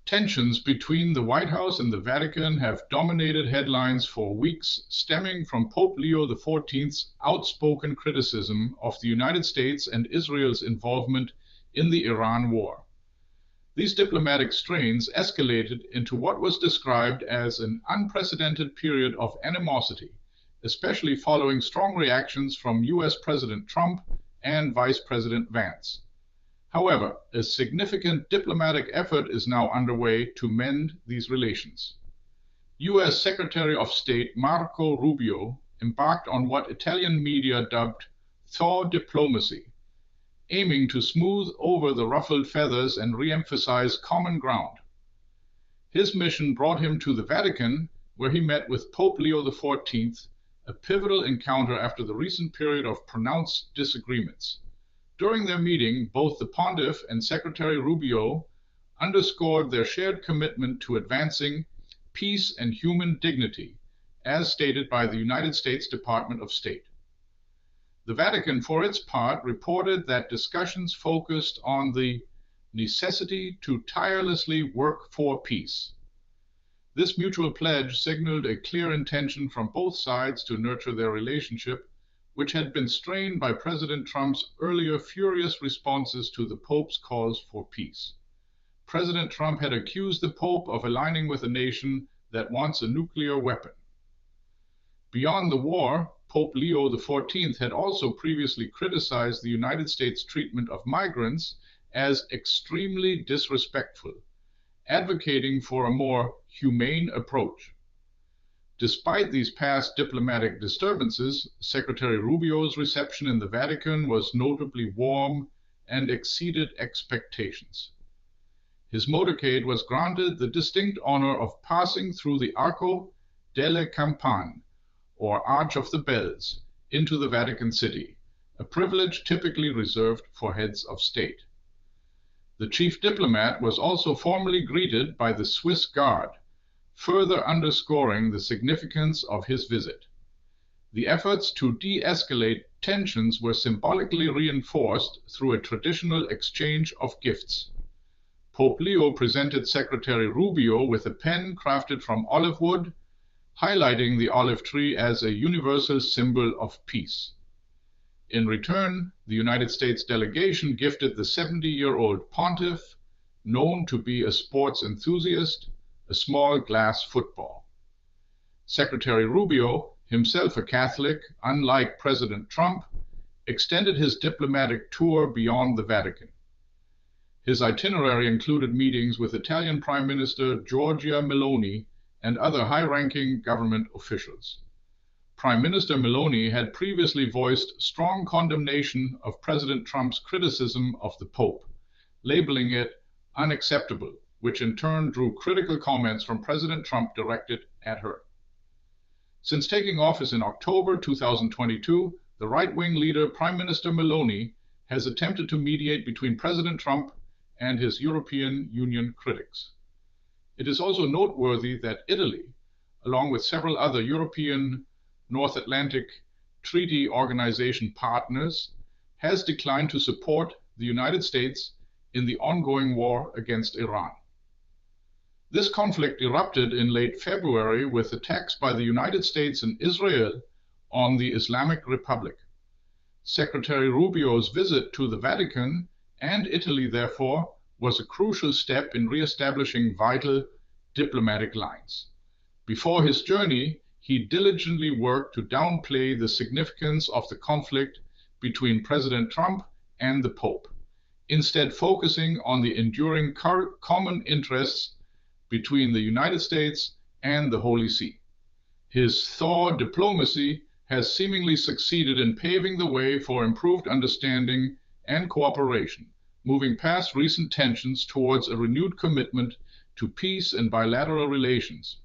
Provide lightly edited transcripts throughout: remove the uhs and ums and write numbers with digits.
Tensions between the White House and the Vatican have dominated headlines for weeks, stemming from Pope Leo XIV's outspoken criticism of the United States and Israel's involvement in the Iran war. These diplomatic strains escalated into what was described as an unprecedented period of animosity, especially following strong reactions from US President Trump and Vice President Vance. However, a significant diplomatic effort is now underway to mend these relations. US Secretary of State Marco Rubio embarked on what Italian media dubbed Thaw diplomacy, aiming to smooth over the ruffled feathers and re-emphasize common ground. His mission brought him to the Vatican, where he met with Pope Leo XIV, a pivotal encounter after the recent period of pronounced disagreements. During their meeting, both the Pontiff and Secretary Rubio underscored their shared commitment to advancing peace and human dignity, as stated by the United States Department of State. The Vatican, for its part, reported that discussions focused on the necessity to tirelessly work for peace. This mutual pledge signaled a clear intention from both sides to nurture their relationship, which had been strained by President Trump's earlier furious responses to the Pope's calls for peace. President Trump had accused the Pope of aligning with a nation that wants a nuclear weapon. Beyond the war, Pope Leo XIV had also previously criticized the United States' treatment of migrants as extremely disrespectful, advocating for a more humane approach. Despite these past diplomatic disturbances, Secretary Rubio's reception in the Vatican was notably warm and exceeded expectations. His motorcade was granted the distinct honor of passing through the Arco, delle Campane, or Arch of the Bells, into the Vatican City, a privilege typically reserved for heads of state. The chief diplomat was also formally greeted by the Swiss Guard, further underscoring the significance of his visit. The efforts to de-escalate tensions were symbolically reinforced through a traditional exchange of gifts. Pope Leo presented Secretary Rubio with a pen crafted from olive wood, highlighting the olive tree as a universal symbol of peace. In return, the United States delegation gifted the 70-year-old pontiff, known to be a sports enthusiast, a small glass football. Secretary Rubio, himself a Catholic, unlike President Trump, extended his diplomatic tour beyond the Vatican. His itinerary included meetings with Italian Prime Minister Giorgia Meloni and other high-ranking government officials. Prime Minister Meloni had previously voiced strong condemnation of President Trump's criticism of the Pope, labeling it unacceptable, which in turn drew critical comments from President Trump directed at her. Since taking office in October 2022, the right-wing leader Prime Minister Meloni has attempted to mediate between President Trump and his European Union critics. It is also noteworthy that Italy, along with several other European North Atlantic Treaty Organization partners, has declined to support the United States in the ongoing war against Iran. This conflict erupted in late February with attacks by the United States and Israel on the Islamic Republic. Secretary Rubio's visit to the Vatican and Italy, therefore, was a crucial step in re-establishing vital diplomatic lines. Before his journey, he diligently worked to downplay the significance of the conflict between President Trump and the Pope, instead focusing on the enduring common interests between the United States and the Holy See. His Thaw diplomacy has seemingly succeeded in paving the way for improved understanding and cooperation, moving past recent tensions towards a renewed commitment to peace and bilateral relations.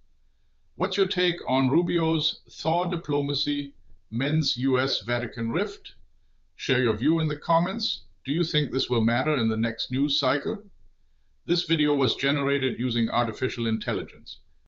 What's your take on Rubio's Thaw diplomacy, Mends US-Vatican rift? Share your view in the comments. Do you think this will matter in the next news cycle? This video was generated using artificial intelligence.